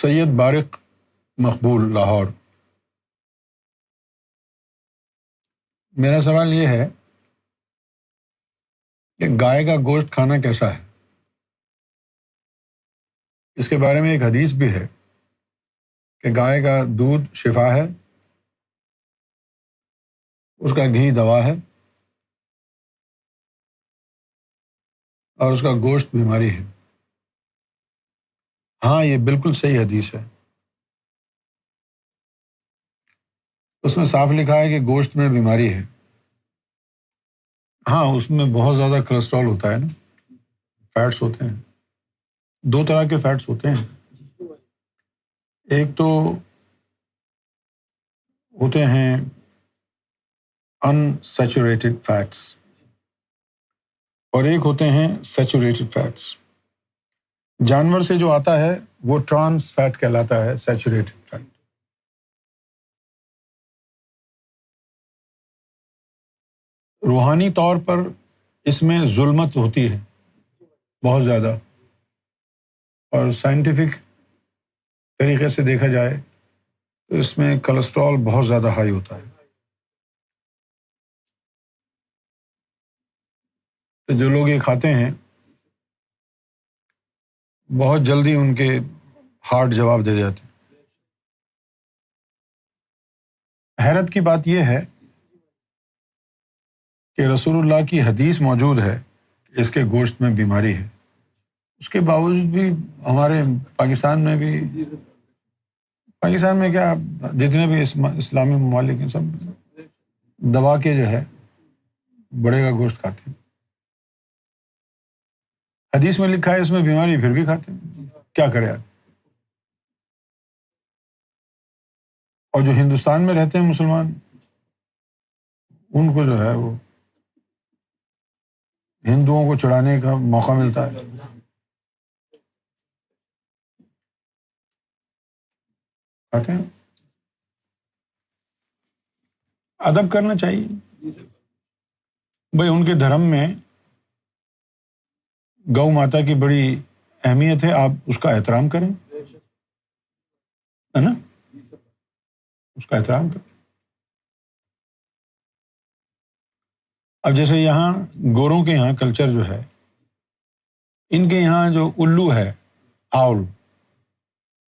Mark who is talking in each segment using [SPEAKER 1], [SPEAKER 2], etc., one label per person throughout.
[SPEAKER 1] سید بارق مقبول، لاہور۔ میرا سوال یہ ہے کہ گائے کا گوشت کھانا کیسا ہے؟ اس کے بارے میں ایک حدیث بھی ہے کہ گائے کا دودھ شفا ہے، اس کا گھی دوا ہے اور اس کا گوشت بیماری ہے۔ ہاں، یہ بالکل صحیح حدیث ہے۔ اس میں صاف لکھا ہے کہ گوشت میں بیماری ہے۔ ہاں، اس میں بہت زیادہ کولیسٹرول ہوتا ہے نا، فیٹس ہوتے ہیں۔ دو طرح کے فیٹس ہوتے ہیں، ایک تو ہوتے ہیں انسیچوریٹڈ فیٹس اور ایک ہوتے ہیں سیچوریٹڈ فیٹس۔ جانور سے جو آتا ہے وہ ٹرانس فیٹ کہلاتا ہے، سیچوریٹڈ فیٹ۔ روحانی طور پر اس میں ظلمت ہوتی ہے بہت زیادہ، اور سائنٹیفک طریقے سے دیکھا جائے تو اس میں کولیسٹرول بہت زیادہ ہائی ہوتا ہے۔ تو جو لوگ یہ کھاتے ہیں بہت جلدی ان کے ہارٹ جواب دے جاتے ہیں۔ حیرت کی بات یہ ہے کہ رسول اللہ کی حدیث موجود ہے کہ اس کے گوشت میں بیماری ہے، اس کے باوجود بھی ہمارے پاکستان میں کیا جتنے بھی اسلامی ممالک ہیں سب دبا کے جو ہے بڑے کا گوشت کھاتے ہیں۔ حدیث میں لکھا ہے اس میں بیماری، پھر بھی کھاتے ہیں، کیا کرے آپ؟ اور جو ہندوستان میں رہتے ہیں مسلمان، ان کو جو ہے وہ ہندوؤں کو چڑھانے کا موقع ملتا ہے۔ کھاتے ہیں۔ ادب کرنا چاہیے بھائی، ان کے دھرم میں گو ماتا کی بڑی اہمیت ہے، آپ اس کا احترام کریں، ہے نا، اس کا احترام کریں۔ اب جیسے یہاں گوروں کے یہاں کلچر جو ہے، ان کے یہاں جو الو ہے، آؤل،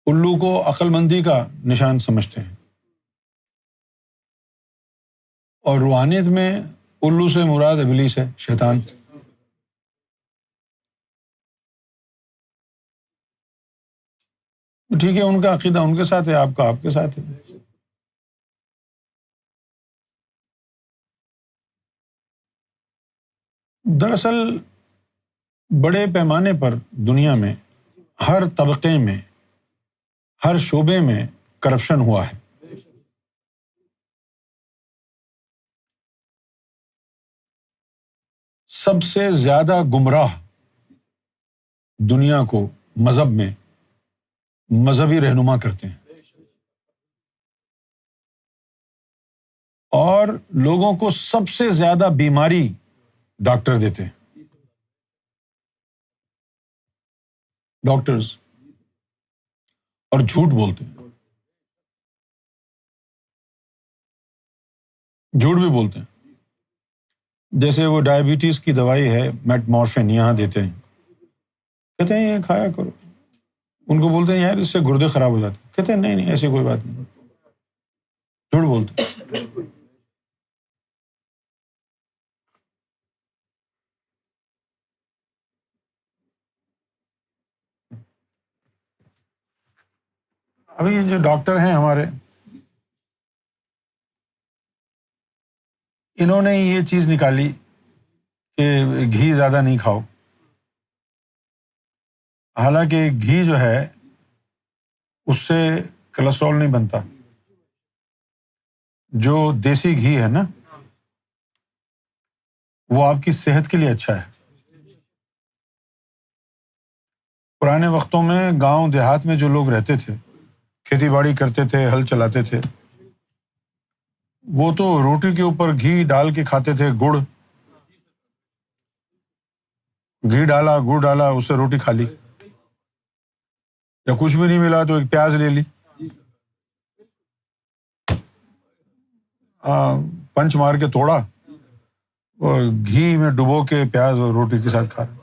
[SPEAKER 1] الو کو عقل مندی کا نشان سمجھتے ہیں، اور روحانیت میں الو سے مراد ابلیس ہے، شیطان۔ ٹھیک ہے، ان کا عقیدہ ان کے ساتھ ہے، آپ کا آپ کے ساتھ ہے۔ دراصل بڑے پیمانے پر دنیا میں ہر طبقے میں، ہر شعبے میں کرپشن ہوا ہے۔ سب سے زیادہ گمراہ دنیا کو مذہب میں مذہبی رہنما کرتے ہیں، اور لوگوں کو سب سے زیادہ بیماری ڈاکٹر دیتے ہیں، ڈاکٹرز، اور جھوٹ بولتے ہیں، جھوٹ بھی بولتے ہیں۔ جیسے وہ ڈائبٹیز کی دوائی ہے میٹ مورفین، یہاں دیتے ہیں، کہتے ہیں یہ کھایا کرو، ان کو بولتے ہیں یار اس سے گردے خراب ہو جاتے ہیں، کہتے ہیں نہیں ایسی کوئی بات نہیں، جھوٹ بولتے ہیں۔ ابھی یہ جو ڈاکٹر ہیں ہمارے، انہوں نے یہ چیز نکالی کہ گھی زیادہ نہیں کھاؤ، حالانکہ گھی جو ہے اس سے کولیسٹرول نہیں بنتا، جو دیسی گھی ہے نا وہ آپ کی صحت کے لیے اچھا ہے۔ پرانے وقتوں میں گاؤں دیہات میں جو لوگ رہتے تھے، کھیتی باڑی کرتے تھے، ہل چلاتے تھے، وہ تو روٹی کے اوپر گھی ڈال کے کھاتے تھے، گھی ڈالا، گڑ ڈالا، اس سے روٹی کھا لی۔ یا کچھ بھی نہیں ملا تو ایک پیاز لے لی، پنچ مار کے توڑا اور گھی میں ڈبو کے پیاز اور روٹی کے ساتھ کھا رہے۔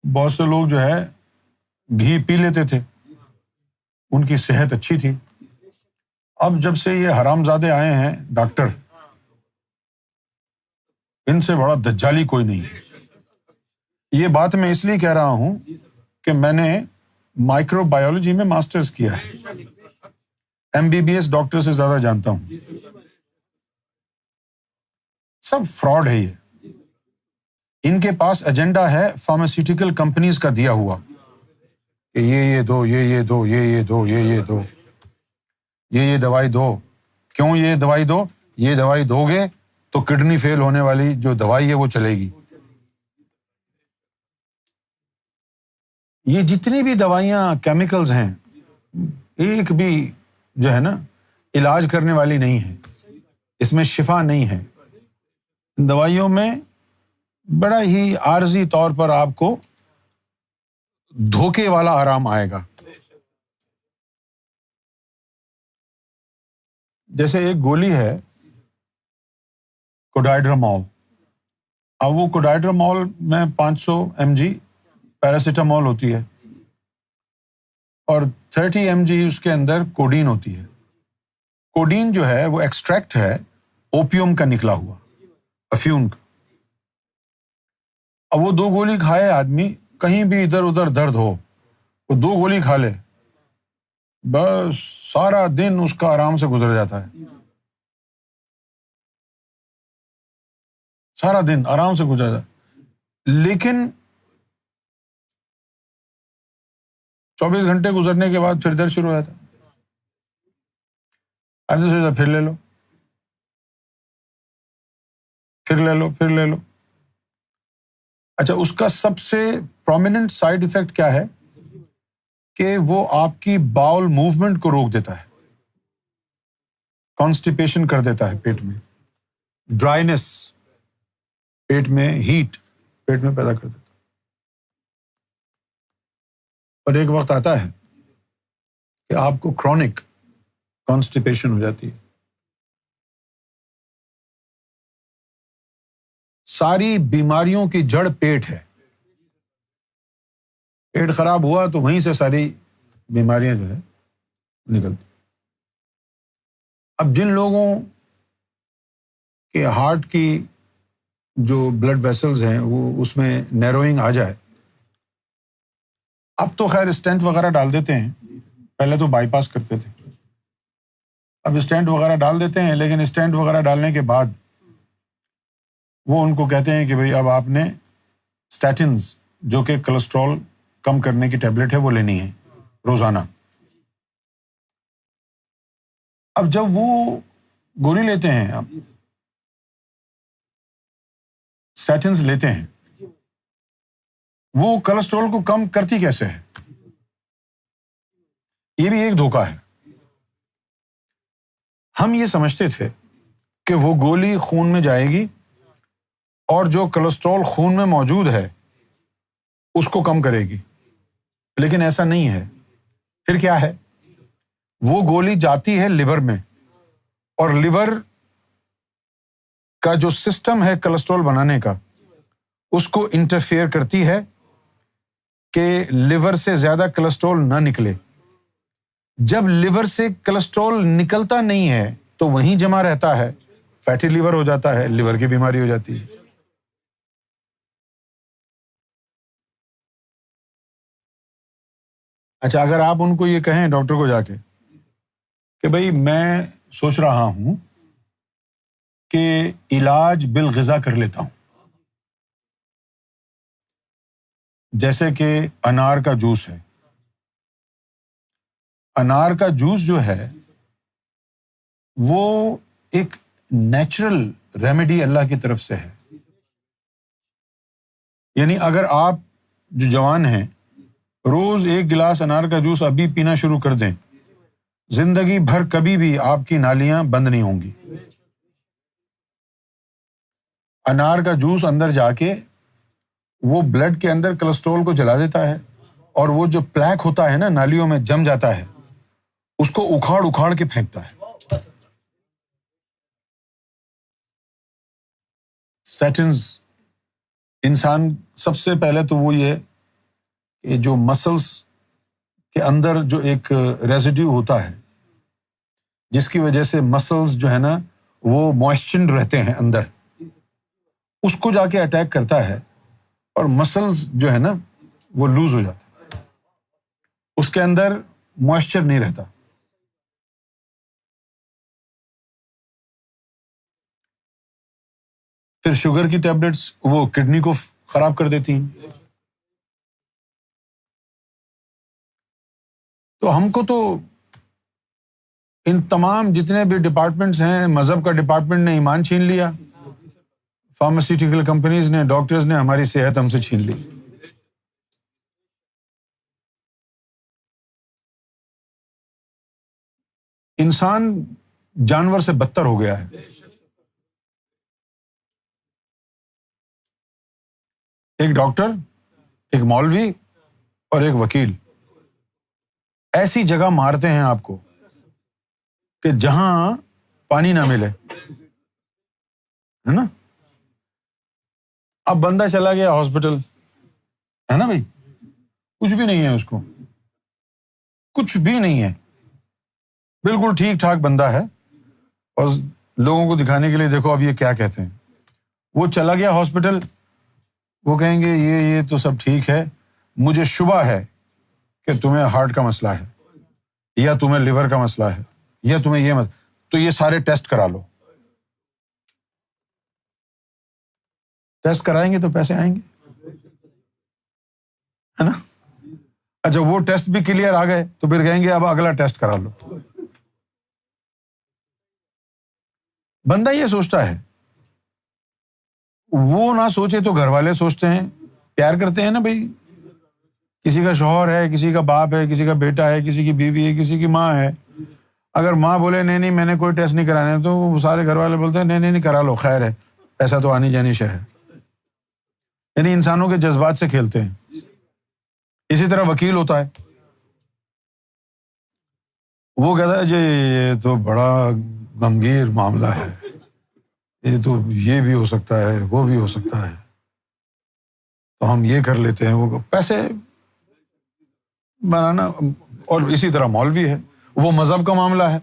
[SPEAKER 1] بہت سے لوگ جو ہے گھی پی لیتے تھے، ان کی صحت اچھی تھی۔ اب جب سے یہ حرام زادے آئے ہیں ڈاکٹر، ان سے بڑا دجالی کوئی نہیں ہے۔ یہ بات میں اس لیے کہہ رہا ہوں کہ میں نے مائکرو بایولوجی میں ماسٹرز کیا ہے، MBBS ڈاکٹر سے زیادہ جانتا ہوں۔ سب فراڈ ہے یہ۔ ان کے پاس ایجنڈا ہے فارماسیوٹیکل کمپنیز کا دیا ہوا کہ یہ دو، یہ دو، یہ دو، یہ دو، یہ دوائی دو۔ کیوں یہ دوائی دو؟ یہ دوائی دو گے تو کڈنی فیل ہونے والی جو دوائی ہے وہ چلے گی۔ یہ جتنی بھی دوائیاں کیمیکلز ہیں، ایک بھی جو ہے نا علاج کرنے والی نہیں ہے، اس میں شفا نہیں ہے۔ دوائیوں میں بڑا ہی عارضی طور پر آپ کو دھوکے والا آرام آئے گا۔ جیسے ایک گولی ہے کوڈائیڈرامول، اب وہ کوڈائیڈرامول میں 500 mg پیراسیٹامول ہوتی ہے اور 30 mg اس کے اندر کوڈین ہوتی ہے۔ کوڈین جو ہے وہ ایکسٹریکٹ ہے اوپیوم کا نکلا ہوا، افیون کا۔ اب وہ 2 گولی کھائے آدمی، کہیں بھی ادھر ادھر درد ہو، وہ 2 گولی کھا لے، بس سارا دن اس کا آرام سے گزر جاتا ہے، سارا دن آرام سے گزر جاتا ہے۔ لیکن 24 گھنٹے گزرنے کے بعد پھر درد شروع ہو جاتا ہے۔ اب نے سوچا پھر لے لو، پھر لے لو، پھر لے لو۔ اچھا، اس کا سب سے پرومیننٹ سائیڈ ایفیکٹ کیا ہے کہ وہ آپ کی باؤل موومنٹ کو روک دیتا ہے، کانسٹیپیشن کر دیتا ہے پیٹ میں، ڈرائینس پیٹ میں، ہیٹ پیٹ میں پیدا کر دیتا ہے۔ اور ایک وقت آتا ہے کہ آپ کو کرونک کانسٹیپیشن ہو جاتی ہے۔ ساری بیماریوں کی جڑ پیٹ ہے، پیٹ خراب ہوا تو وہیں سے ساری بیماریاں جو ہے نکلتی۔ اب جن لوگوں کے ہارٹ کی جو بلڈ ویسلز ہیں وہ اس میں نیروئنگ آ جائے، اب تو خیر اسٹینٹ وغیرہ ڈال دیتے ہیں، پہلے تو بائی پاس کرتے تھے، اب اسٹینٹ وغیرہ ڈال دیتے ہیں، لیکن اسٹینٹ وغیرہ ڈالنے کے بعد وہ ان کو کہتے ہیں کہ بھئی اب آپ نے اسٹیٹنز جو کہ کولیسٹرول کم کرنے کی ٹیبلٹ ہے وہ لینی ہے روزانہ۔ اب جب وہ گولی لیتے ہیں، اب اسٹیٹنز لیتے ہیں، وہ کولیسٹرول کو کم کرتی کیسے ہے؟ یہ بھی ایک دھوکہ ہے۔ ہم یہ سمجھتے تھے کہ وہ گولی خون میں جائے گی اور جو کولیسٹرول خون میں موجود ہے اس کو کم کرے گی، لیکن ایسا نہیں ہے۔ پھر کیا ہے؟ وہ گولی جاتی ہے لیور میں، اور لیور کا جو سسٹم ہے کولیسٹرول بنانے کا، اس کو انٹرفیئر کرتی ہے کہ لیور سے زیادہ کولیسٹرول نہ نکلے۔ جب لیور سے کولیسٹرول نکلتا نہیں ہے تو وہیں جمع رہتا ہے، فیٹی لیور ہو جاتا ہے، لیور کی بیماری ہو جاتی ہے۔ اچھا، اگر آپ ان کو یہ کہیں ڈاکٹر کو جا کے کہ بھئی میں سوچ رہا ہوں کہ علاج بالغذا کر لیتا ہوں، جیسے کہ انار کا جوس ہے، انار کا جوس جو ہے وہ ایک نیچرل ریمیڈی اللہ کی طرف سے ہے۔ یعنی اگر آپ جو جوان ہیں روز 1 گلاس انار کا جوس ابھی پینا شروع کر دیں، زندگی بھر کبھی بھی آپ کی نالیاں بند نہیں ہوں گی۔ انار کا جوس اندر جا کے وہ بلڈ کے اندر کولیسٹرول کو جلا دیتا ہے، اور وہ جو پلیک ہوتا ہے نا نالیوں میں جم جاتا ہے, اس کو اکھاڑ اکھاڑ کے پھینکتا ہے. اسٹیٹنز انسان سب سے پہلے تو وہ یہ کہ جو مسلس کے اندر جو ایک ریزیڈیو ہوتا ہے جس کی وجہ سے مسلس جو ہے نا وہ موئسچرڈ رہتے ہیں اندر, اس کو جا کے اٹیک کرتا ہے اور مسلس جو ہے نا وہ لوز ہو جاتے ہیں, اس کے اندر موئسچر نہیں رہتا. پھر شوگر کی ٹیبلٹس وہ کڈنی کو خراب کر دیتی ہیں. تو ہم کو تو ان تمام جتنے بھی ڈپارٹمنٹس ہیں, مذہب کا ڈپارٹمنٹ نے ایمان چھین لیا, فارماسیوٹیکل کمپنیز نے, ڈاکٹرز نے ہماری صحت ہم سے چھین لی. انسان جانور سے بدتر ہو گیا ہے. ایک ڈاکٹر, ایک مولوی اور ایک وکیل ایسی جگہ مارتے ہیں آپ کو کہ جہاں پانی نہ ملے, ہے نا. اب بندہ چلا گیا ہاسپٹل, ہے نا بھائی, کچھ بھی نہیں ہے اس کو, کچھ بھی نہیں ہے, بالکل ٹھیک ٹھاک بندہ ہے, اور لوگوں کو دکھانے کے لیے دیکھو اب یہ کیا کہتے ہیں. وہ چلا گیا ہاسپٹل, وہ کہیں گے یہ تو سب ٹھیک ہے, مجھے شبہ ہے کہ تمہیں ہارٹ کا مسئلہ ہے, یا تمہیں لیور کا مسئلہ ہے, یا تمہیں یہ تو یہ سارے ٹیسٹ کرا لو. ٹیسٹ کرائیں گے تو پیسے آئیں گے, ہے نا. اچھا وہ ٹیسٹ بھی کلیئر آ گئے تو پھر کہیں گے اب اگلا ٹیسٹ کرا لو. بندہ یہ سوچتا ہے, وہ نہ سوچے تو گھر والے سوچتے ہیں, پیار کرتے ہیں نا بھائی, کسی کا شوہر ہے, کسی کا باپ ہے, کسی کا بیٹا ہے, کسی کی بیوی ہے, کسی کی ماں ہے. اگر ماں بولے نہیں نہیں میں نے کوئی ٹیسٹ نہیں کرانا, تو وہ سارے گھر والے بولتے ہیں نہیں نہیں کرا لو, خیر ہے, پیسہ تو آنی جانی شے ہے. یعنی انسانوں کے جذبات سے کھیلتے ہیں. اسی طرح وکیل ہوتا ہے, وہ کہتا ہے جی یہ تو بڑا گمبھیر معاملہ ہے, یہ تو یہ بھی ہو سکتا ہے, وہ بھی ہو سکتا ہے, تو ہم یہ کر لیتے ہیں, وہ پیسے بنانا. اور اسی طرح مولوی ہے, وہ مذہب کا معاملہ ہے,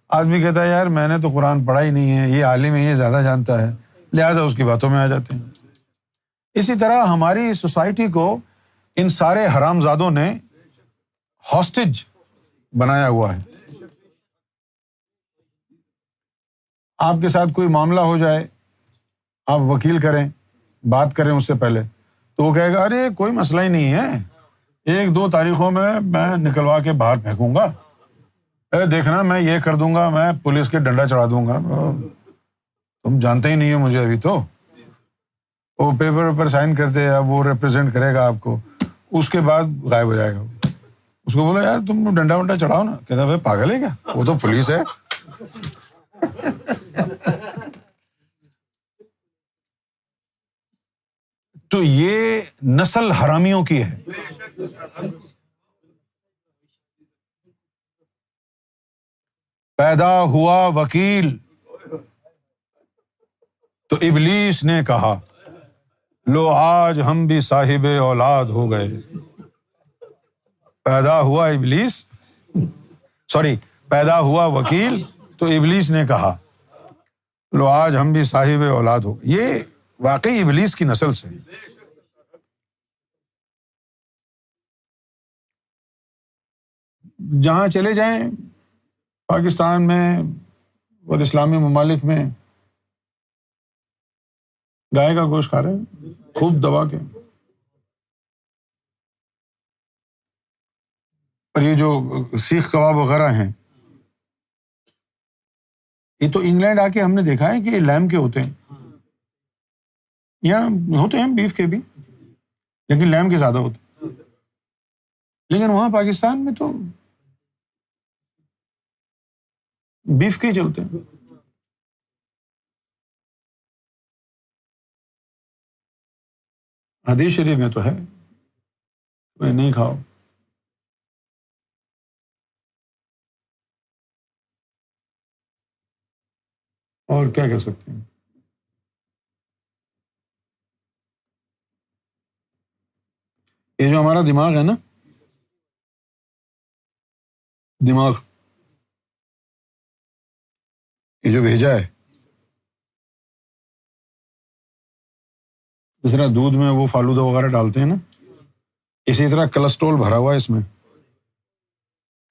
[SPEAKER 1] آدمی کہتا ہے یار میں نے تو قرآن پڑھا ہی نہیں ہے, یہ عالم ہے, یہ زیادہ جانتا ہے, لہٰذا اس کی باتوں میں آ جاتے ہیں. اسی طرح ہماری سوسائٹی کو ان سارے حرام زادوں نے ہاسٹیج بنایا ہوا ہے. آپ کے ساتھ کوئی معاملہ ہو جائے, آپ وکیل کریں, بات کریں اس سے پہلے, تو وہ کہے گا ارے کوئی مسئلہ ہی نہیں ہے, 1-2 تاریخوں میں نکلوا کے باہر پھینکوں گا, دیکھنا میں یہ کر دوں گا, میں پولیس کے ڈنڈا چڑھا دوں گا, تم جانتے ہی نہیں ہو مجھے ابھی. تو وہ پیپر پر سائن کر دے, اب وہ ریپرزینٹ کرے گا آپ کو, اس کے بعد غائب ہو جائے گا. اس کو بولو یار تم ڈنڈا ونڈا چڑھاؤ نا, کہتا بھائی پاگل ہے کیا, وہ تو پولیس ہے. تو یہ نسل حرامیوں کی ہے. پیدا ہوا وکیل تو ابلیس نے کہا لو آج ہم بھی صاحب اولاد ہو گئے. پیدا ہوا ابلیس, پیدا ہوا وکیل تو ابلیس نے کہا لو آج ہم بھی صاحب اولاد ہو. یہ واقعی ابلیس کی نسل سے. جہاں چلے جائیں پاکستان میں اور اسلامی ممالک میں, گائے کا گوشت کھا رہے ہیں خوب دبا کے. اور یہ جو سیخ کباب وغیرہ ہیں, یہ تو انگلینڈ آ کے ہم نے دیکھا ہے کہ یہ لیم کے ہوتے ہیں, یہاں ہوتے ہیں بیف کے بھی, لیکن لیم کے زیادہ ہوتے ہیں. لیکن وہاں پاکستان میں تو بیف کے ہی چلتے ہیں. حدیث شریف میں تو ہے نہیں کھاؤ. اور کیا کہہ سکتے ہیں. یہ جو ہمارا دماغ ہے نا، دماغ یہ جو بھیجا ہے، جس طرح دودھ میں وہ فالودہ وغیرہ ڈالتے ہیں نا، اسی طرح کلسٹرول بھرا ہوا ہے اس میں.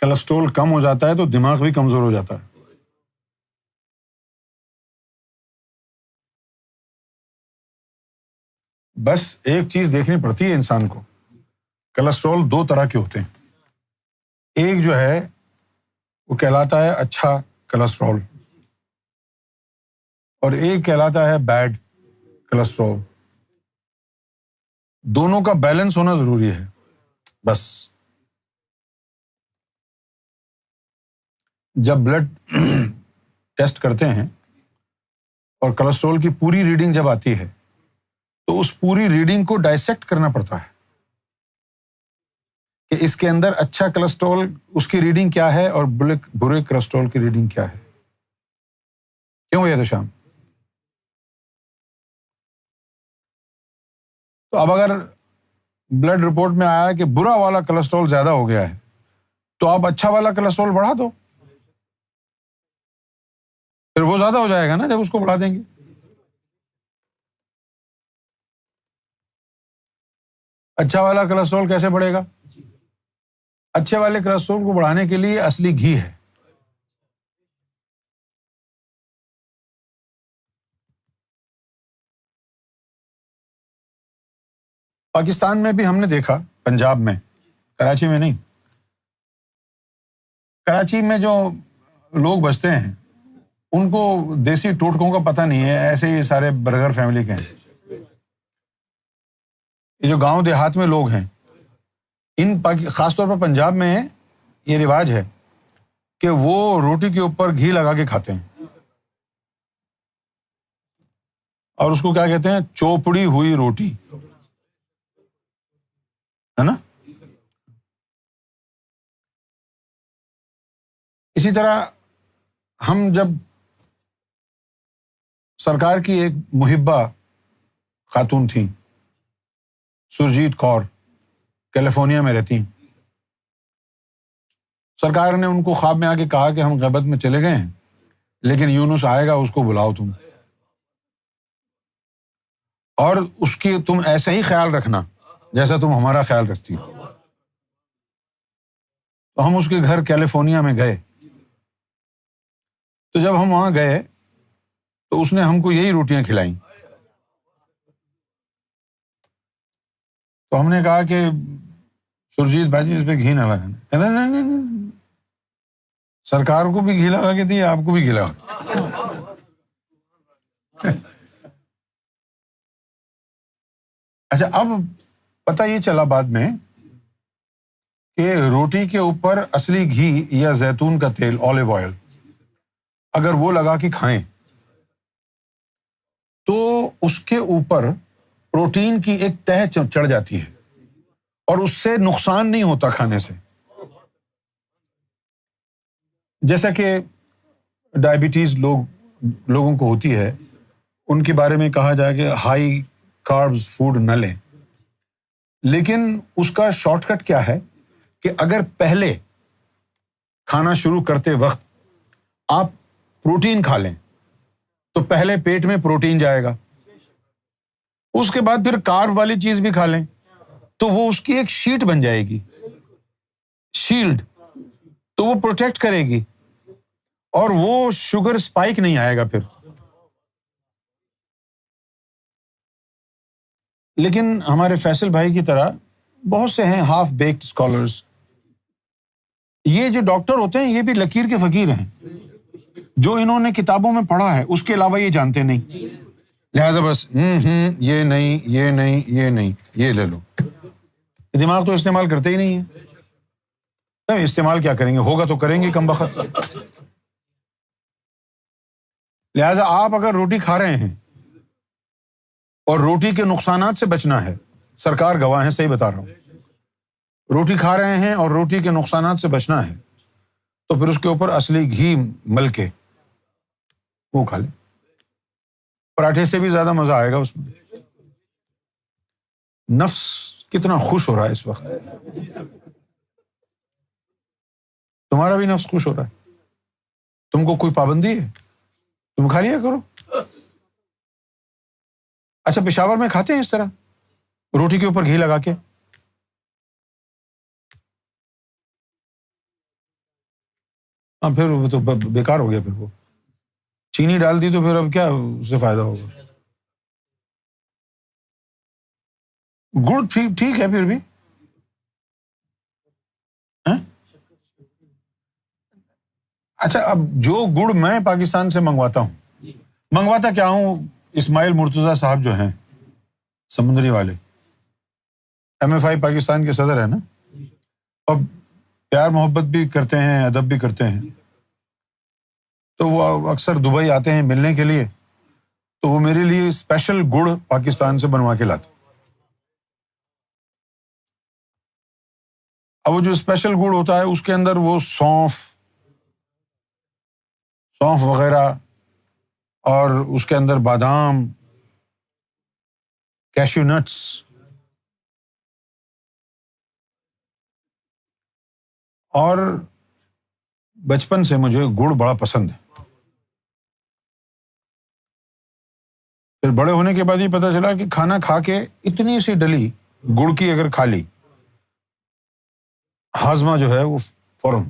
[SPEAKER 1] کلسٹرول کم ہو جاتا ہے تو دماغ بھی کمزور ہو جاتا ہے. بس ایک چیز دیکھنی پڑتی ہے انسان کو، کلسٹرول دو طرح کے ہوتے ہیں. ایک جو ہے وہ کہلاتا ہے اچھا کلسٹرول، اور ایک کہلاتا ہے بیڈ کلسٹرول. دونوں کا بیلنس ہونا ضروری ہے. بس جب بلڈ ٹیسٹ کرتے ہیں اور کلسٹرول کی پوری ریڈنگ جب آتی ہے تو اس پوری ریڈنگ کو ڈائسیکٹ کرنا پڑتا ہے کہ اس کے اندر اچھا کلسٹرول اس کی ریڈنگ کیا ہے اور برے کلسٹرول کی ریڈنگ کیا ہے. کیوں بھیا تو شام؟ تو اب اگر بلڈ رپورٹ میں آیا کہ برا والا کلسٹرول زیادہ ہو گیا ہے تو آپ اچھا والا کلسٹرول بڑھا دو، پھر وہ زیادہ ہو جائے گا نا جب اس کو بڑھا دیں گے. اچھا والا کلسٹرول کیسے بڑھے گا؟ اچھے والے کلسٹرول کو بڑھانے کے لیے اصلی گھی ہے. پاکستان میں بھی ہم نے دیکھا، پنجاب میں، کراچی میں نہیں، کراچی میں جو لوگ بستے ہیں ان کو دیسی ٹوٹکوں کا پتہ نہیں ہے، ایسے ہی سارے برگر فیملی کے ہیں. یہ جو گاؤں دیہات میں لوگ ہیں، خاص طور پر پنجاب میں یہ رواج ہے کہ وہ روٹی کے اوپر گھی لگا کے کھاتے ہیں، اور اس کو کیا کہتے ہیں؟ چوپڑی ہوئی روٹی، ہے نا. اسی طرح ہم جب سرکار کی ایک محبہ خاتون تھیں، سرجیت کور، کیلیفورنیا میں رہتی ہیں. سرکار نے ان کو خواب میں آ کے کہا کہ ہم غیبت میں چلے گئے ہیں لیکن یونس آئے گا، اس کو بلاؤ تم، اور اس کی تم ایسا ہی خیال رکھنا جیسا تم ہمارا خیال رکھتی ہو. تو ہم اس کے گھر کیلیفورنیا میں گئے. تو جب ہم وہاں گئے تو اس نے ہم کو یہی روٹیاں کھلائیں. تو ہم نے کہا کہ سرجیت بھائی اس پہ گھی نہ لگانا. کہتا نہیں نہیں نہیں، سرکار کو بھی گھی لگا کے دی، آپ کو بھی گھی لگا. اچھا، اب پتہ یہ چلا بعد میں کہ روٹی کے اوپر اصلی گھی یا زیتون کا تیل، آلیو آئل، اگر وہ لگا کے کھائیں تو اس کے اوپر پروٹین کی ایک تہ چڑھ جاتی ہے اور اس سے نقصان نہیں ہوتا کھانے سے. جیسا کہ ڈائبٹیز لوگوں کو ہوتی ہے، ان کے بارے میں کہا جائے کہ ہائی کاربز فوڈ نہ لیں، لیکن اس کا شارٹ کٹ کیا ہے کہ اگر پہلے کھانا شروع کرتے وقت آپ پروٹین کھا لیں تو پہلے پیٹ میں پروٹین جائے گا، اس کے بعد پھر کارب والی چیز بھی کھا لیں تو وہ اس کی ایک شیٹ بن جائے گی، شیلڈ، تو وہ پروٹیکٹ کرے گی اور وہ شوگر اسپائک نہیں آئے گا پھر. لیکن ہمارے فیصل بھائی کی طرح بہت سے ہیں ہاف بیکڈ اسکالرس، یہ جو ڈاکٹر ہوتے ہیں یہ بھی لکیر کے فقیر ہیں. جو انہوں نے کتابوں میں پڑھا ہے اس کے علاوہ یہ جانتے نہیں، لہٰذا بس یہ نہیں، یہ نہیں، یہ نہیں، یہ لے لو. دماغ تو استعمال کرتے ہی نہیں ہے. استعمال کیا کریں گے؟ ہوگا تو کریں گے کم بخت. لہٰذا آپ اگر روٹی کھا رہے ہیں اور روٹی کے نقصانات سے بچنا ہے، سرکار گواہ ہیں، صحیح بتا رہا ہوں، روٹی کھا رہے ہیں اور روٹی کے نقصانات سے بچنا ہے تو پھر اس کے اوپر اصلی گھی مل کے وہ کھا لیں. پراٹھے سے بھی زیادہ مزہ آئے گا اس میں. نفس کتنا خوش ہو رہا ہے اس وقت. تمہارا بھی نفس خوش ہو رہا ہے. تم کو کوئی پابندی ہے؟ تم کھا لیا کرو. اچھا پشاور میں کھاتے ہیں اس طرح روٹی کے اوپر گھی لگا کے؟ ہاں پھر وہ تو بیکار ہو گیا. پھر وہ چینی ڈال دی تو پھر اب کیا اس سے فائدہ ہوگا. گڑ ٹھیک ہے پھر بھی. ہاں؟ اچھا اب جو گڑ میں پاکستان سے منگواتا کیا ہوں، اسماعیل مرتضیٰ صاحب جو ہیں سمندری والے، MFI پاکستان کے صدر ہیں نا، اور پیار محبت بھی کرتے ہیں، ادب بھی کرتے ہیں، تو وہ اکثر دبئی آتے ہیں ملنے کے لیے، تو وہ میرے لیے اسپیشل گڑ پاکستان سے بنوا کے لاتے. اب وہ جو اسپیشل گڑ ہوتا ہے اس کے اندر وہ سونف وغیرہ، اور اس کے اندر بادام، کیشیو نٹس، اور بچپن سے مجھے گڑ بڑا پسند ہے. پھر بڑے ہونے کے بعد ہی پتہ چلا کہ کھانا کھا کے اتنی سی ڈلی گڑ کی اگر کھا لی، ہاضمہ جو ہے وہ فوراً.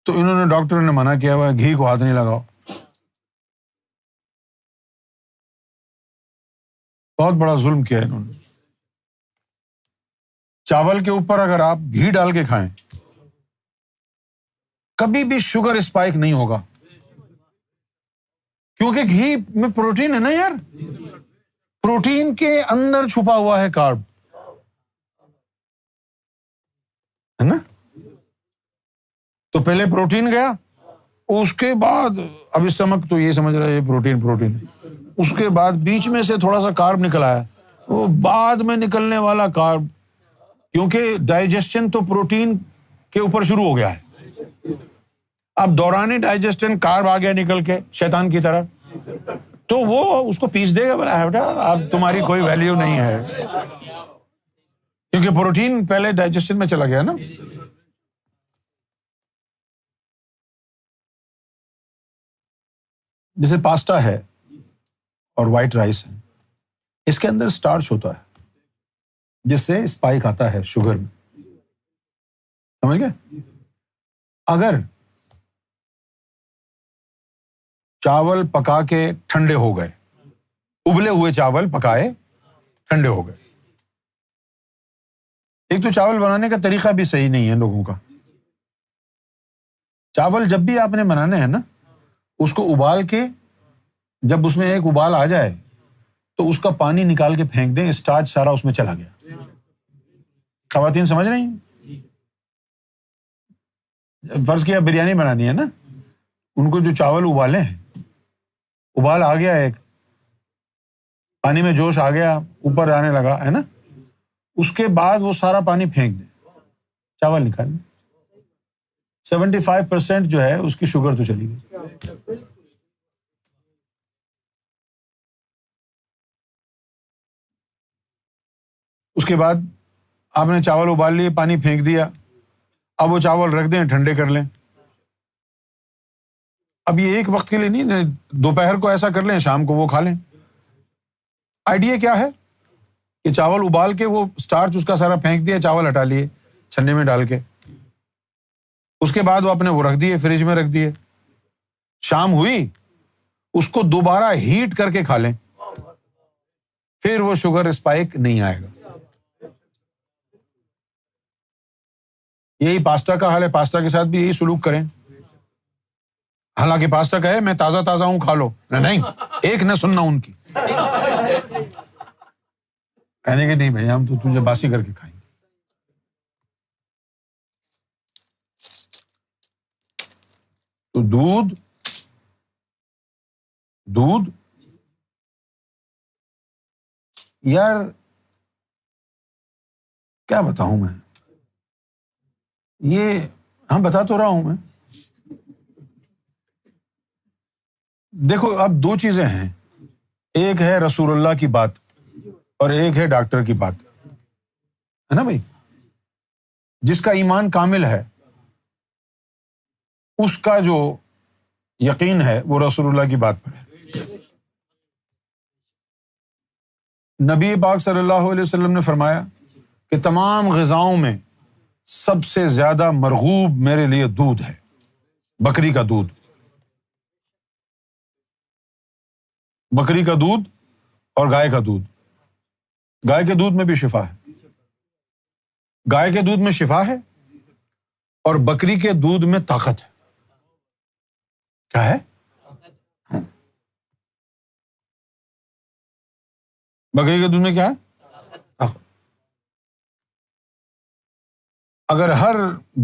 [SPEAKER 1] تو انہوں نے ڈاکٹر نے منع کیا ہوا ہے گھی کو ہاتھ نہیں لگاؤ. بہت بڑا ظلم کیا ہے انہوں نے. چاول کے اوپر اگر آپ گھی ڈال کے کھائیں کبھی بھی شوگر اسپائک نہیں ہوگا، کیونکہ گھی میں پروٹین ہے نا یار. پروٹین کے اندر چھپا ہوا ہے کارب، ہے نا. تو پہلے پروٹین گیا، اس کے بعد اب اسٹمک تو یہ سمجھ رہا ہے یہ پروٹین، اس کے بعد بیچ میں سے تھوڑا سا کارب نکل آیا، وہ بعد میں نکلنے والا کارب، کیونکہ ڈائجسشن تو پروٹین کے اوپر شروع ہو گیا ہے. اب دورانی ڈائجسشن کارب آ گیا نکل کے شیطان کی طرح، تو وہ اس کو پیس دے گا، بولا بیٹا اب تمہاری کوئی ویلیو نہیں ہے، کیونکہ پروٹین پہلے ڈائجسشن میں چلا گیا نا. جیسے پاستا ہے اور وائٹ رائس ہے، اس کے اندر سٹارچ ہوتا ہے جس سے اسپائک آتا ہے شوگر میں، سمجھ گئے. اگر چاول پکا کے ٹھنڈے ہو گئے، ابلے ہوئے چاول پکائے ٹھنڈے ہو گئے، ایک تو چاول بنانے کا طریقہ بھی صحیح نہیں ہے لوگوں کا. چاول جب بھی آپ نے بنانے ہیں نا، اس کو ابال کے جب اس میں ایک ابال آ جائے تو اس کا پانی نکال کے پھینک دیں، اسٹارچ سارا اس میں چلا گیا. خواتین سمجھ رہی ہیں؟ فرض کیا بریانی بنانی ہے نا، ان کو جو چاول ابالے ہیں، ابال آ گیا، ایک پانی میں جوش آ گیا، اوپر آنے لگا ہے نا، اس کے بعد وہ سارا پانی پھینک دیں، چاول نکال لیں. 75% جو ہے اس کی شوگر تو چلی گئی. اس کے بعد آپ نے چاول ابال لیے، پانی پھینک دیا، اب وہ چاول رکھ دیں ٹھنڈے کر لیں. اب یہ ایک وقت کے لیے نہیں، دوپہر کو ایسا کر لیں، شام کو وہ کھا لیں. آئیڈیا کیا ہے کہ چاول ابال کے وہ اسٹارچ اس کا سارا پھینک دیا، چاول ہٹا لیے چھننے میں ڈال کے، اس کے بعد وہ اپنے وہ رکھ دیے فریج میں رکھ دیے. شام ہوئی اس کو دوبارہ ہیٹ کر کے کھا لیں، پھر وہ شوگر اسپائک نہیں آئے گا. یہی پاستا کا حال ہے، پاستا کے ساتھ بھی یہی سلوک کریں. حالانکہ پاستا کہے میں تازہ تازہ ہوں کھا لو، نہیں، ایک نہ سننا ان کی، کہنے کہ نہیں بھائی ہم تو تجھے باسی کر کے کھائیں گے. تو دودھ یار کیا بتاؤں میں، یہ ہم بتا تو رہا ہوں میں. دیکھو اب دو چیزیں ہیں، ایک ہے رسول اللہ کی بات اور ایک ہے ڈاکٹر کی بات، ہے نا بھائی. جس کا ایمان کامل ہے اس کا جو یقین ہے وہ رسول اللہ کی بات پر ہے. نبی پاک صلی اللہ علیہ وسلم نے فرمایا کہ تمام غذاؤں میں سب سے زیادہ مرغوب میرے لیے دودھ ہے، بکری کا دودھ. بکری کا دودھ اور گائے کا دودھ. گائے کے دودھ میں بھی شفا ہے، گائے کے دودھ میں شفا ہے اور بکری کے دودھ میں طاقت ہے. کیا ہے؟ بکری کے دودھ میں کیا ہے؟ طاقت. اگر ہر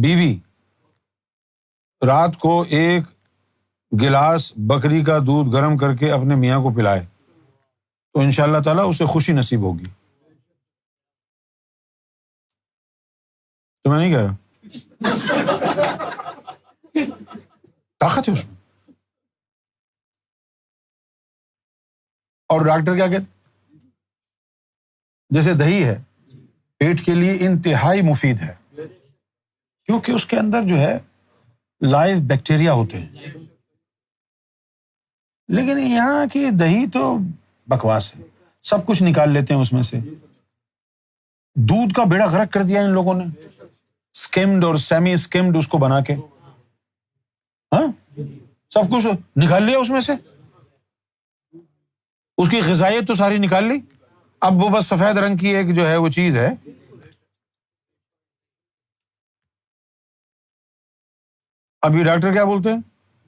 [SPEAKER 1] بیوی رات کو ایک گلاس بکری کا دودھ گرم کر کے اپنے میاں کو پلائے تو انشاءاللہ تعالیٰ اسے خوشی نصیب ہوگی. تو میں نہیں کہہ رہا، طاقت ہے اس میں. اور ڈاکٹر کیا کہتے؟ جیسے دہی ہے پیٹ کے لیے انتہائی مفید ہے کیونکہ اس کے اندر جو ہے لائیو بیکٹیریا ہوتے ہیں. لیکن یہاں کی دہی تو بکواس ہے، سب کچھ نکال لیتے ہیں اس میں سے. دودھ کا بیڑا غرق کر دیا ان لوگوں نے، اسکمڈ اور سیمی اسکمڈ اس کو بنا کے، ہاں سب کچھ نکال لیا اس میں سے، اس کی غذائیت تو ساری نکال لی. اب وہ بس سفید رنگ کی ایک جو ہے وہ چیز ہے. ابھی ڈاکٹر کیا بولتے ہیں؟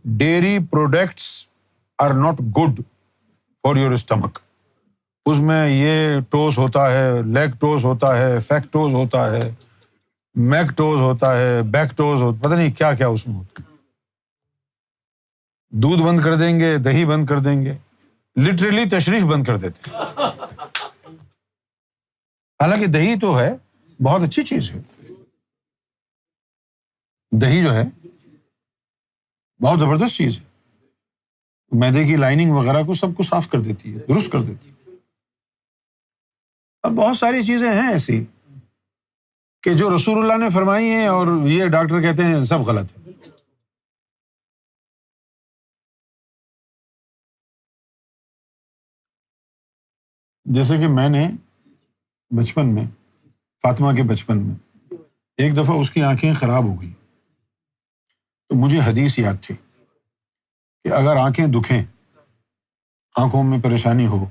[SPEAKER 1] Dairy products are not good for your stomach. اس میں یہ ٹوز ہوتا ہے، لیکٹوز ہوتا ہے، فیکٹوز ہوتا ہے، میکٹوز ہوتا ہے، بیکٹوز ہوتا، پتہ نہیں کیا کیا اس میں ہوتا ہے. دودھ بند کر دیں گے، دہی بند کر دیں گے، لٹرلی تشریف بند کر دیتے ہیں. حالانکہ دہی تو ہے بہت اچھی چیز ہے، دہی جو ہے بہت زبردست چیز ہے، معدے کی لائننگ وغیرہ کو سب کو صاف کر دیتی ہے، درست کر دیتی ہے. اب بہت ساری چیزیں ہیں ایسی کہ جو رسول اللہ نے فرمائی ہیں اور یہ ڈاکٹر کہتے ہیں سب غلط ہے. جیسے کہ میں نے بچپن میں، فاطمہ کے بچپن میں ایک دفعہ اس کی آنکھیں خراب ہو گئی تو مجھے حدیث یاد تھی کہ اگر آنکھیں دکھیں، آنکھوں میں پریشانی ہو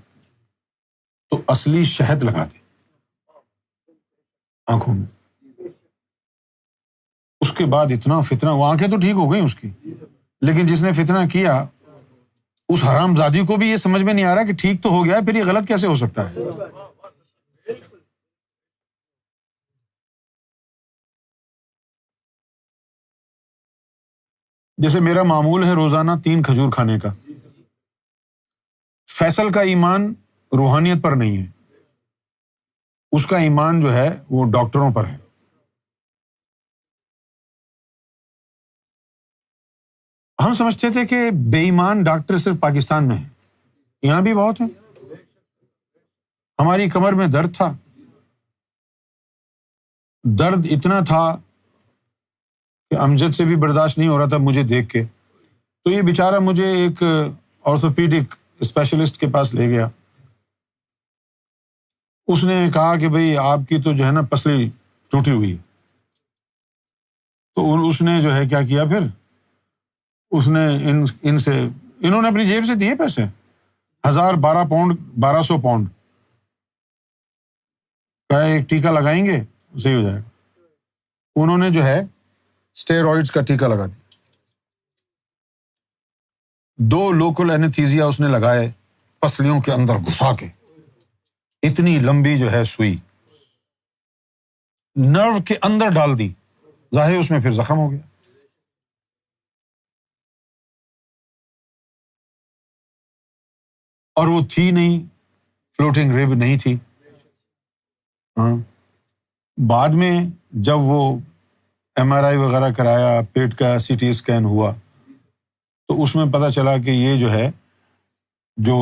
[SPEAKER 1] تو اصلی شہد لگا دے آنکھوں میں. اس کے بعد اتنا فتنہ، وہ آنکھیں تو ٹھیک ہو گئی اس کی، لیکن جس نے فتنہ کیا اس حرام زادی کو بھی یہ سمجھ میں نہیں آ رہا کہ ٹھیک تو ہو گیا ہے، پھر یہ غلط کیسے ہو سکتا ہے. جیسے میرا معمول ہے روزانہ 3 کھجور کھانے کا. فیصل کا ایمان روحانیت پر نہیں ہے، اس کا ایمان جو ہے وہ ڈاکٹروں پر ہے. ہم سمجھتے تھے کہ بے ایمان ڈاکٹر صرف پاکستان میں ہیں، یہاں بھی بہت ہیں. ہماری کمر میں درد تھا، درد اتنا تھا کہ امجد سے بھی برداشت نہیں ہو رہا تھا مجھے دیکھ کے، تو یہ بیچارہ مجھے ایک آرتھوپیڈک اسپیشلسٹ کے پاس لے گیا. اس نے کہا کہ بھئی آپ کی تو جو ہے نا پسلی ٹوٹی ہوئی ہے. تو اس نے جو ہے کیا کیا، پھر اس نے ان سے، انہوں نے اپنی جیب سے دیے پیسے، 1200 پاؤنڈ 1200 پاؤنڈ کا ایک ٹیکا لگائیں گے صحیح ہو جائے گا. انہوں نے جو ہے اسٹیرائڈس کا ٹیکا لگا دیا، 2 لوکل اینستھیزیا اس نے لگائے پسلیوں کے اندر گھسا کے، اتنی لمبی جو ہے سوئی نرو کے اندر ڈال دی، ظاہر اس میں پھر زخم ہو گیا. اور وہ تھی نہیں فلوٹنگ رب نہیں تھی. ہاں، بعد میں جب وہ ایم آر آئی وغیرہ کرایا، پیٹ کا سی ٹی اسکین ہوا، تو اس میں پتہ چلا کہ یہ جو ہے، جو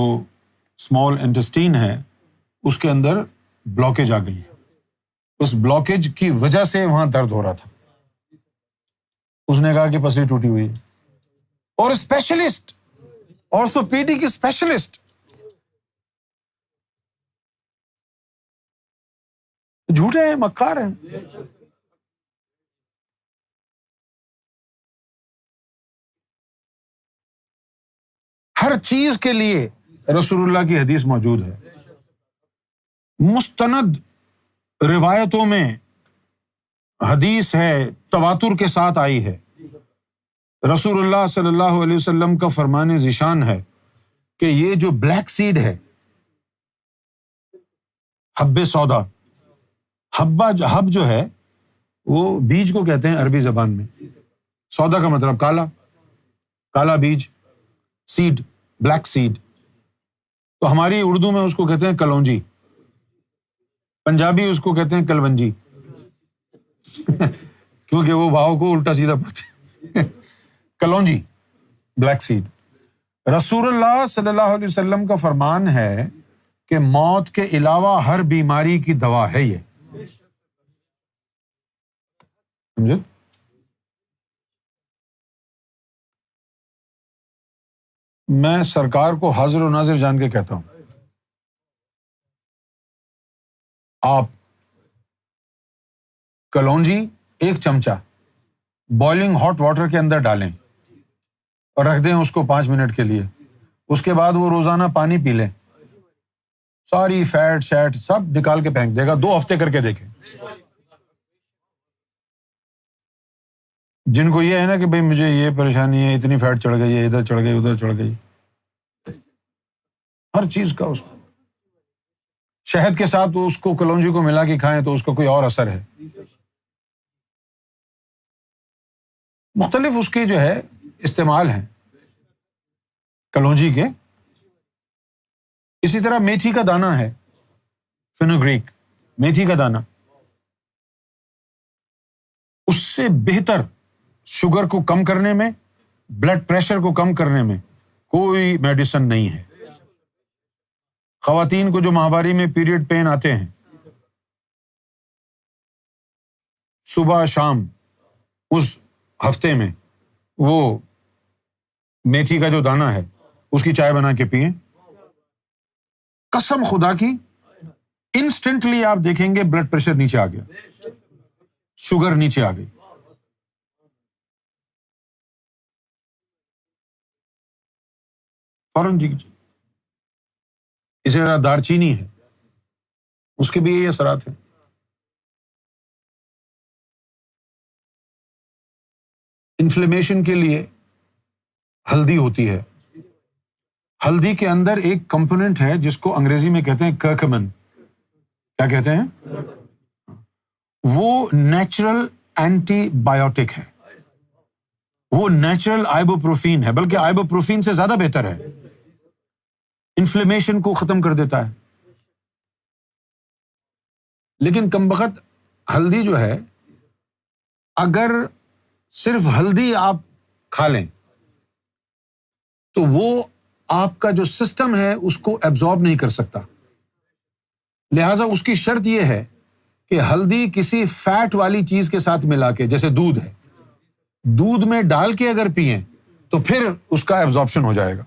[SPEAKER 1] اسمال انٹسٹین ہے اس کے اندر بلاکیج آ گئی ہے. اس بلاکیج کی وجہ سے وہاں درد ہو رہا تھا. اس نے کہا کہ پسلی ٹوٹی ہوئی ہے. اور اسپیشلسٹ، آرتھوپیڈک اسپیشلسٹ جھوٹے ہیں، مکار ہیں. ہر چیز کے لیے رسول اللہ کی حدیث موجود ہے. مستند روایتوں میں حدیث ہے، تواتر کے ساتھ آئی ہے. رسول اللہ صلی اللہ علیہ وسلم کا فرمان ذیشان ہے کہ یہ جو بلیک سیڈ ہے، حب سودا، حب جو ہے وہ بیج کو کہتے ہیں عربی زبان میں. سودا کا مطلب کالا، کالا بیج، سیڈ، بلیک سیڈ. تو ہماری اردو میں اس کو کہتے ہیں کلونجی، پنجابی اس کو کہتے ہیں کلونجی کیونکہ وہ بھاؤ کو الٹا سیدھا پڑھتے ہیں. کلونجی، بلیک سیڈ. رسول اللہ صلی اللہ علیہ وسلم کا فرمان ہے کہ موت کے علاوہ ہر بیماری کی دوا ہے یہ. سمجھے؟ میں سرکار کو حاضر و ناظر جان کے کہتا ہوں، آپ کلونجی 1 چمچہ بوائلنگ ہاٹ واٹر کے اندر ڈالیں اور رکھ دیں اس کو 5 منٹ کے لیے. اس کے بعد وہ روزانہ پانی پی لیں، ساری فیٹ شیٹ سب نکال کے پھینک دے گا. 2 ہفتے کر کے دیکھیں. جن کو یہ ہے نا کہ بھائی مجھے یہ پریشانی ہے، اتنی فیٹ چڑھ گئی ہے، ادھر چڑھ گئی ادھر چڑھ گئی، ہر چیز کا اس کو شہد کے ساتھ اس کو کلونجی کو ملا کے کھائیں تو اس کا کوئی اور اثر ہے. مختلف اس کے جو ہے استعمال ہیں کلونجی کے. اسی طرح میتھی کا دانہ ہے، فینوگریک، میتھی کا دانہ، اس سے بہتر شوگر کو کم کرنے میں، بلڈ پریشر کو کم کرنے میں کوئی میڈیسن نہیں ہے. خواتین کو جو ماہواری میں پیریڈ پین آتے ہیں، صبح شام اس ہفتے میں وہ میتھی کا جو دانہ ہے اس کی چائے بنا کے پئیں. قسم خدا کی انسٹنٹلی آپ دیکھیں گے بلڈ پریشر نیچے آ گیا، شوگر نیچے آ گئی. فوراً جی. اسی طرح دار چینی ہے، اس کے بھی یہی اثرات ہیں. انفلیمیشن کے لیے ہلدی ہوتی ہے. ہلدی کے اندر ایک کمپوننٹ ہے جس کو انگریزی میں کہتے ہیں کرکمن. کیا کہتے ہیں؟ وہ نیچرل اینٹی بایوٹک ہے، وہ نیچرل آئبوپروفین ہے، بلکہ آئبوپروفین سے زیادہ بہتر ہے. انفلیمیشن کو ختم کر دیتا ہے. لیکن کمبخت ہلدی جو ہے، اگر صرف ہلدی آپ کھا لیں تو وہ آپ کا جو سسٹم ہے اس کو ایبزارب نہیں کر سکتا. لہٰذا اس کی شرط یہ ہے کہ ہلدی کسی فیٹ والی چیز کے ساتھ ملا کے، جیسے دودھ ہے، دودھ میں ڈال کے اگر پئیں تو پھر اس کا ایبزارپشن ہو جائے گا.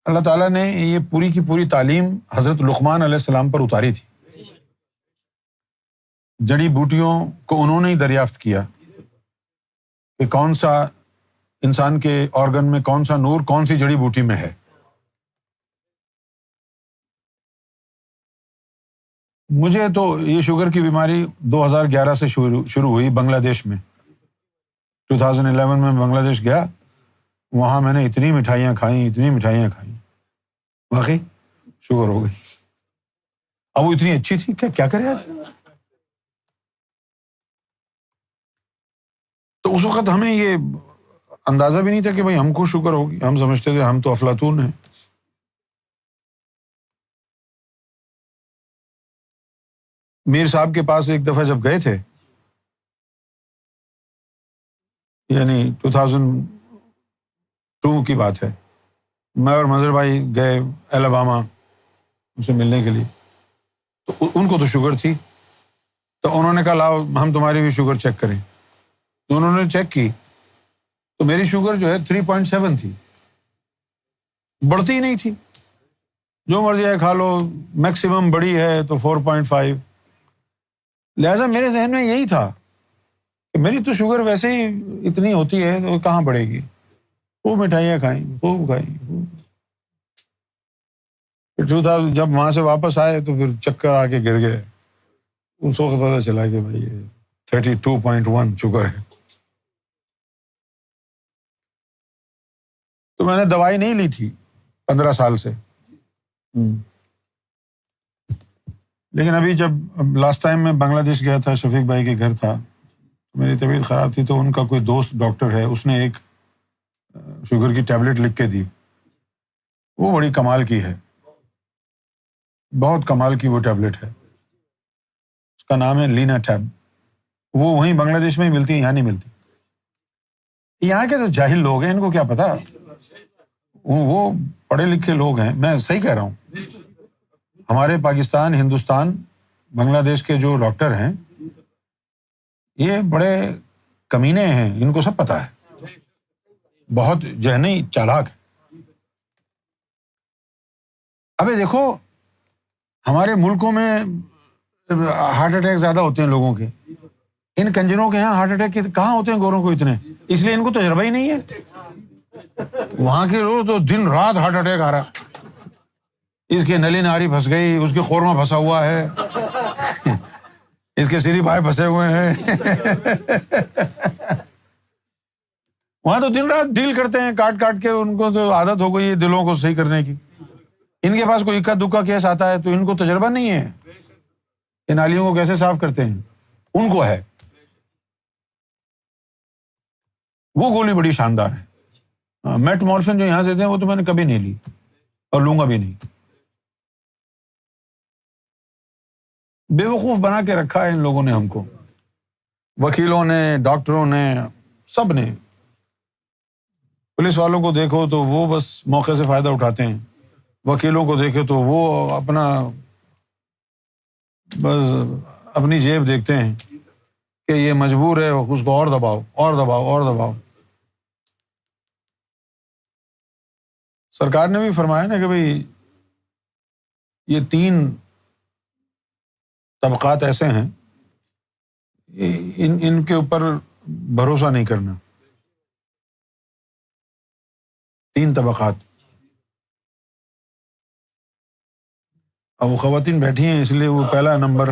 [SPEAKER 1] اللہ تعالیٰ نے یہ پوری کی پوری تعلیم حضرت لقمان علیہ السلام پر اتاری تھی. جڑی بوٹیوں کو انہوں نے ہی دریافت کیا کہ کون سا انسان کے آرگن میں کون سا نور کون سی جڑی بوٹی میں ہے. مجھے تو یہ شوگر کی بیماری 2011 سے شروع ہوئی بنگلہ دیش میں. 2011 میں بنگلہ دیش گیا، وہاں میں نے اتنی مٹھائیاں کھائیں، واقعی شوگر ہو گئی. اب وہ اتنی اچھی تھی، کیا کرے آدمی. تو اس وقت ہمیں یہ اندازہ بھی نہیں تھا کہ بھائی ہم کو شوگر ہوگی. ہم سمجھتے تھے ہم تو افلاطون ہیں. میر صاحب کے پاس ایک دفعہ جب گئے تھے، یعنی 2002 کی بات ہے، میں اور مظہر بھائی گئے الاباما ان سے ملنے کے لیے. تو ان کو تو شوگر تھی، تو انہوں نے کہا لاؤ ہم تمہاری بھی شوگر چیک کریں. تو انہوں نے چیک کی تو میری شوگر جو ہے 3.7 تھی، بڑھتی ہی نہیں تھی. جو مرضی ہے کھا لو، میکسیمم بڑی ہے تو 4.5. لہٰذا میرے ذہن میں یہی تھا کہ میری تو شوگر ویسے ہی اتنی ہوتی ہے تو کہاں بڑھے گی. خوب مٹھائیاں کھائیں، خوب کھائیں. پھر 2000 جب وہاں سے واپس آئے تو پھر چکر آ کے گر گئے. اس وقت پتہ چلا کہ بھائی 32.1 شوگر ہے. تو میں نے دوائی نہیں لی تھی 15 سال سے. لیکن ابھی جب لاسٹ ٹائم میں بنگلہ دیش گیا تھا، شفیق بھائی کے گھر تھا، میری طبیعت خراب تھی تو ان کا کوئی دوست ڈاکٹر ہے، اس نے ایک شوگر کی ٹیبلٹ لکھ کے دی. وہ بڑی کمال کی ہے، بہت کمال کی وہ ٹیبلٹ ہے. اس کا نام ہے لینا ٹیب. وہ وہیں بنگلہ دیش میں ہی ملتی ہے، یہاں نہیں ملتی. یہاں کے تو جاہل لوگ ہیں، ان کو کیا پتا. وہ پڑھے لکھے لوگ ہیں. میں صحیح کہہ رہا ہوں. ہمارے پاکستان، ہندوستان، بنگلہ دیش کے جو ڈاکٹر ہیں یہ بڑے کمینے ہیں، ان کو سب پتہ ہے، بہت ذہنی چالاک ہے. ابھی دیکھو ہمارے ملکوں میں ہارٹ اٹیک زیادہ ہوتے ہیں لوگوں کے، ان کنجروں کے یہاں ہارٹ اٹیک کہاں ہوتے ہیں گوروں کو اتنے؟ اس لیے ان کو تجربہ ہی نہیں ہے. وہاں کے لوگ تو دن رات ہارٹ اٹیک آ رہا، اس کے نلی ناری پھنس گئی، اس کے خورمہ پھنسا ہوا ہے، اس کے سری بھائی پھنسے ہوئے ہیں. وہاں تو دن رات ڈیل کرتے ہیں کاٹ کاٹ کے. ان کو تو عادت ہو گئی ہے دلوں کو صحیح کرنے کی. ان کے پاس کوئی اکا دکا کیس آتا ہے تو ان کو تجربہ نہیں ہے کہ نالیوں کو کیسے صاف کرتے ہیں. ان کو ہے. وہ گولی بڑی شاندار ہے. میٹ مورفن جو یہاں سے تھے وہ تو میں نے کبھی نہیں لی اور لوں گا بھی نہیں. بے وقوف بنا کے رکھا ہے ان لوگوں نے ہم کو، وکیلوں نے، ڈاکٹروں نے، سب نے. پولیس والوں کو دیکھو تو وہ بس موقع سے فائدہ اٹھاتے ہیں، وکیلوں کو دیکھے تو وہ اپنا بس اپنی جیب دیکھتے ہیں کہ یہ مجبور ہے اس کو اور دباؤ اور دباؤ اور دباؤ. سرکار نے بھی فرمایا نا کہ بھائی یہ 3 طبقات ایسے ہیں، ان کے اوپر بھروسہ نہیں کرنا. 3 طبقات. اب وہ خواتین بیٹھی ہیں اس لیے وہ پہلا نمبر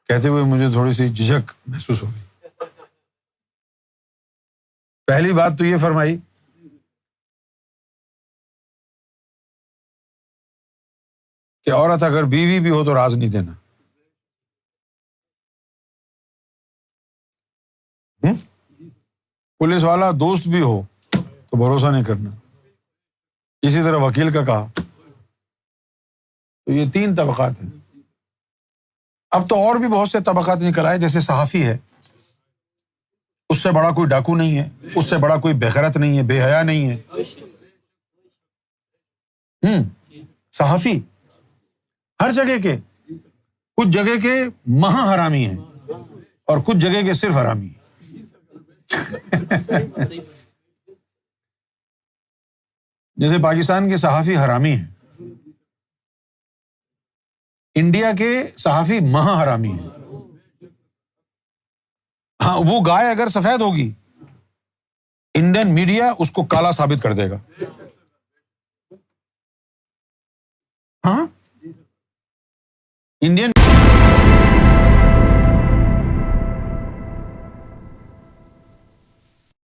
[SPEAKER 1] کہتے ہوئے مجھے تھوڑی سی جھجک محسوس ہو گئی. پہلی بات تو یہ فرمائی کہ عورت اگر بیوی بھی ہو تو راز نہیں دینا. پولیس والا دوست بھی ہو تو بھروسہ نہیں کرنا. اسی طرح وکیل کا کہا. تو یہ 3 طبقات ہیں. اب تو اور بھی بہت سے طبقات نکل آئے، جیسے صحافی ہے، اس سے بڑا کوئی ڈاکو نہیں ہے، اس سے بڑا کوئی بےغیرت نہیں ہے، بے حیا نہیں ہے. صحافی ہر جگہ کے، کچھ جگہ کے مہا حرامی ہیں اور کچھ جگہ کے صرف حرامی ہیں. جیسے پاکستان کے صحافی حرامی ہیں، انڈیا کے صحافی مہا حرامی ہیں. ہاں وہ گائے اگر سفید ہوگی انڈین میڈیا اس کو کالا ثابت کر دے گا. ہاں انڈین